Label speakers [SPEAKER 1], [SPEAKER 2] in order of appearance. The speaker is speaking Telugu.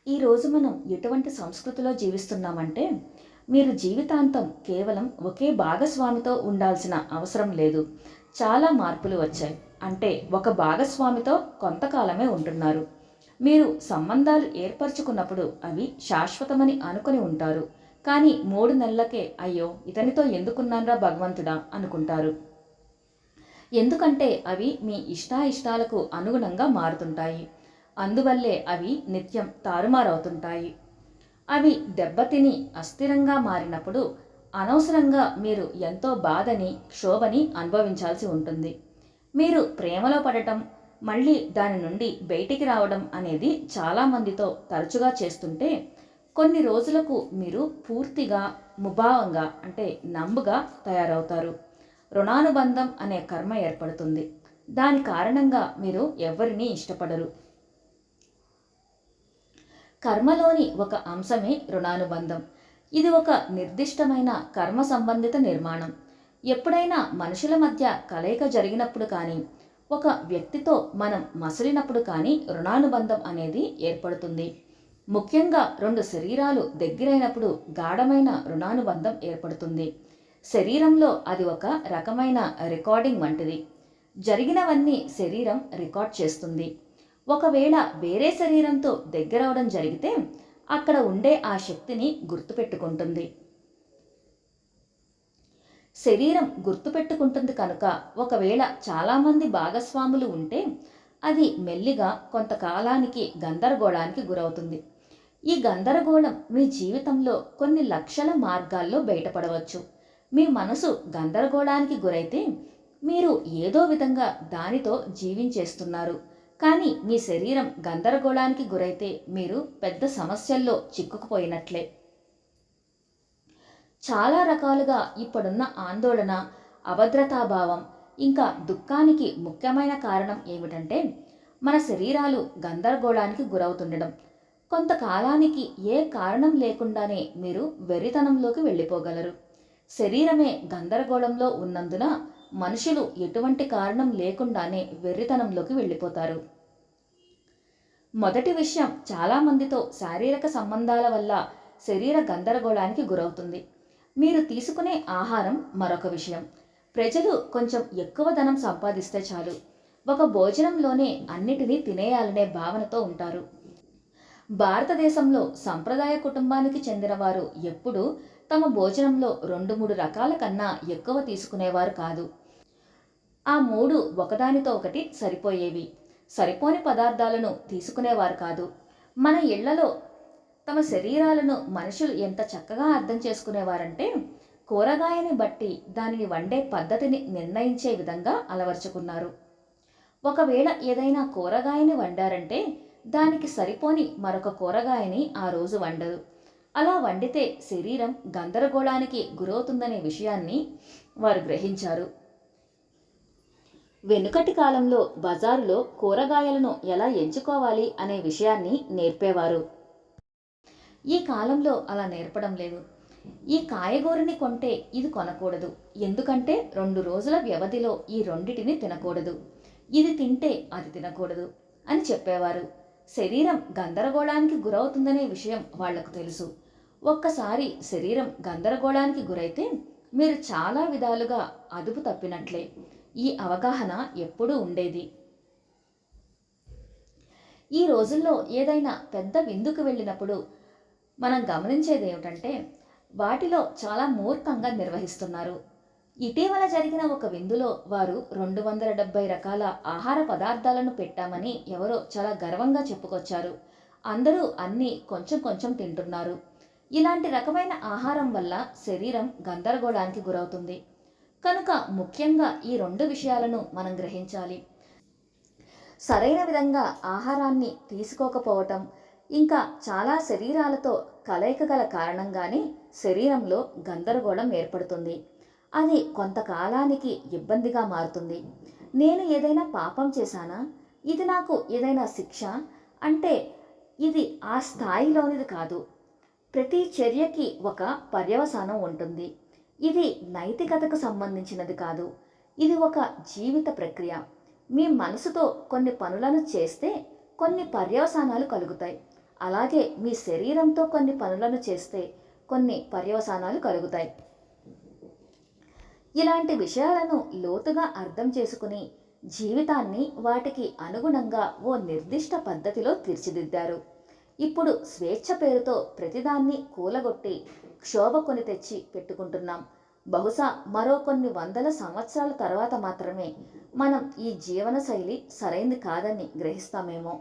[SPEAKER 1] ఈరోజు మనం ఎటువంటి సంస్కృతిలో జీవిస్తున్నామంటే, మీరు జీవితాంతం కేవలం ఒకే భాగస్వామితో ఉండాల్సిన అవసరం లేదు. చాలా మార్పులు వచ్చాయి. అంటే ఒక భాగస్వామితో కొంతకాలమే ఉంటున్నారు. మీరు సంబంధాలు ఏర్పరచుకున్నప్పుడు అవి శాశ్వతమని అనుకుని ఉంటారు. కానీ 3 నెలలకే అయ్యో ఇతనితో ఎందుకున్నాన్రా భగవంతుడా అనుకుంటారు. ఎందుకంటే అవి మీ ఇష్టాయిష్టాలకు అనుగుణంగా మారుతుంటాయి. అందువల్లే అవి నిత్యం తారుమారవుతుంటాయి. అవి దెబ్బతిని అస్థిరంగా మారినప్పుడు అనవసరంగా మీరు ఎంతో బాధని, క్షోభని అనుభవించాల్సి ఉంటుంది. మీరు ప్రేమలో పడటం, మళ్ళీ దాని నుండి బయటికి రావడం అనేది చాలామందితో తరచుగా చేస్తుంటే, కొన్ని రోజులకు మీరు పూర్తిగా ముభావంగా అంటే నంబుగా తయారవుతారు. రుణానుబంధం అనే కర్మ ఏర్పడుతుంది. దాని కారణంగా మీరు ఎవరినీ ఇష్టపడరు. కర్మలోని ఒక అంశమే రుణానుబంధం. ఇది ఒక నిర్దిష్టమైన కర్మ సంబంధిత నిర్మాణం. ఎప్పుడైనా మనుషుల మధ్య కలయిక జరిగినప్పుడు కానీ, ఒక వ్యక్తితో మనం మసలినప్పుడు కానీ రుణానుబంధం అనేది ఏర్పడుతుంది. ముఖ్యంగా 2 శరీరాలు దగ్గరైనప్పుడు గాఢమైన రుణానుబంధం ఏర్పడుతుంది. శరీరంలో అది ఒక రకమైన రికార్డింగ్ వంటిది. జరిగినవన్నీ శరీరం రికార్డ్ చేస్తుంది. ఒకవేళ వేరే శరీరంతో దగ్గరవడం జరిగితే అక్కడ ఉండే ఆ శక్తిని గుర్తుపెట్టుకుంటుంది. శరీరం గుర్తుపెట్టుకుంటుంది కనుక ఒకవేళ చాలామంది భాగస్వాములు ఉంటే అది మెల్లిగా కొంతకాలానికి గందరగోళానికి గురవుతుంది. ఈ గందరగోళం మీ జీవితంలో కొన్ని లక్షల మార్గాల్లో బయటపడవచ్చు. మీ మనసు గందరగోళానికి గురైతే మీరు ఏదో విధంగా దానితో జీవించేస్తున్నారు. కానీ మీ శరీరం గందరగోళానికి గురైతే మీరు పెద్ద సమస్యల్లో చిక్కుకుపోయినట్లే. చాలా రకాలుగా ఇప్పుడున్న ఆందోళన, అభద్రతాభావం ఇంకా దుఃఖానికి ముఖ్యమైన కారణం ఏమిటంటే మన శరీరాలు గందరగోళానికి గురవుతుండడం. కొంతకాలానికి ఏ కారణం లేకుండానే మీరు వెర్రితనంలోకి వెళ్ళిపోగలరు. శరీరమే గందరగోళంలో ఉన్నందున మనుషులు ఎటువంటి కారణం లేకుండానే వెర్రితనంలోకి వెళ్ళిపోతారు. మొదటి విషయం, చాలామందితో శారీరక సంబంధాల వల్ల శరీర గందరగోళానికి గురవుతుంది. మీరు తీసుకునే ఆహారం మరొక విషయం. ప్రజలు కొంచెం ఎక్కువ ధనం సంపాదిస్తే చాలు, ఒక భోజనంలోనే అన్నిటినీ తినేయాలనే భావనతో ఉంటారు. భారతదేశంలో సంప్రదాయ కుటుంబానికి చెందిన వారు ఎప్పుడూ తమ భోజనంలో 2-3 రకాల కన్నా ఎక్కువ తీసుకునేవారు కాదు. ఆ 3 ఒకదానితో ఒకటి సరిపోయేవి. సరిపోని పదార్థాలను తీసుకునేవారు కాదు. మన ఇళ్లలో తమ శరీరాలను మనుషులు ఎంత చక్కగా అర్థం చేసుకునేవారంటే, కూరగాయని బట్టి దానిని వండే పద్ధతిని నిర్ణయించే విధంగా అలవర్చుకున్నారు. ఒకవేళ ఏదైనా కూరగాయని వండారంటే దానికి సరిపోని మరొక కూరగాయని ఆ రోజు వండరు. అలా వండితే శరీరం గందరగోళానికి గురవుతుందనే విషయాన్ని వారు గ్రహించారు. వెనుకటి కాలంలో బజారులో కూరగాయలను ఎలా ఎంచుకోవాలి అనే విషయాన్ని నేర్పేవారు. ఈ కాలంలో అలా నేర్పడం లేదు. ఈ కాయగూరని కొంటే ఇది కొనకూడదు, ఎందుకంటే 2 రోజుల వ్యవధిలో ఈ రెండిటిని తినకూడదు, ఇది తింటే అది తినకూడదు అని చెప్పేవారు. శరీరం గందరగోళానికి గురవుతుందనే విషయం వాళ్లకు తెలుసు. ఒక్కసారి శరీరం గందరగోళానికి గురైతే మీరు చాలా విధాలుగా అదుపు తప్పినట్లే. ఈ అవగాహన ఎప్పుడూ ఉండేది. ఈ రోజుల్లో ఏదైనా పెద్ద విందుకు వెళ్ళినప్పుడు మనం గమనించేది ఏమిటంటే, వాటిలో చాలా మూర్ఖంగా నిర్వహిస్తున్నారు. ఇటీవల జరిగిన ఒక విందులో వారు 270 రకాల ఆహార పదార్థాలను పెట్టామని ఎవరో చాలా గర్వంగా చెప్పుకొచ్చారు. అందరూ అన్నీ కొంచెం కొంచెం తింటున్నారు. ఇలాంటి రకమైన ఆహారం వల్ల శరీరం గందరగోళానికి గురవుతుంది. కనుక ముఖ్యంగా ఈ 2 విషయాలను మనం గ్రహించాలి. సరైన విధంగా ఆహారాన్ని తీసుకోకపోవటం, ఇంకా చాలా శరీరాలతో కలయిక గల కారణంగానే శరీరంలో గందరగోళం ఏర్పడుతుంది. అది కొంతకాలానికి ఇబ్బందిగా మారుతుంది. నేను ఏదైనా పాపం చేశానా, ఇది నాకు ఏదైనా శిక్ష అంటే ఇది ఆ స్థాయిలోనిది కాదు. ప్రతి చర్యకి ఒక పర్యవసానం ఉంటుంది. ఇది నైతికతకు సంబంధించినది కాదు. ఇది ఒక జీవిత ప్రక్రియ. మీ మనసుతో కొన్ని పనులను చేస్తే కొన్ని పర్యవసానాలు కలుగుతాయి. అలాగే మీ శరీరంతో కొన్ని పనులను చేస్తే కొన్ని పర్యవసానాలు కలుగుతాయి. ఇలాంటి విషయాలను లోతుగా అర్థం చేసుకుని జీవితాన్ని వాటికి అనుగుణంగా ఓ నిర్దిష్ట పద్ధతిలో తీర్చిదిద్దారు. ఇప్పుడు స్వేచ్ఛ పేరుతో ప్రతిదాన్ని కూలగొట్టి క్షోభ కొని తెచ్చి పెట్టుకుంటున్నాం. బహుశా మరో కొన్ని వందల సంవత్సరాల తర్వాత మాత్రమే మనం ఈ జీవన శైలి సరైంది కాదని గ్రహిస్తామేమో.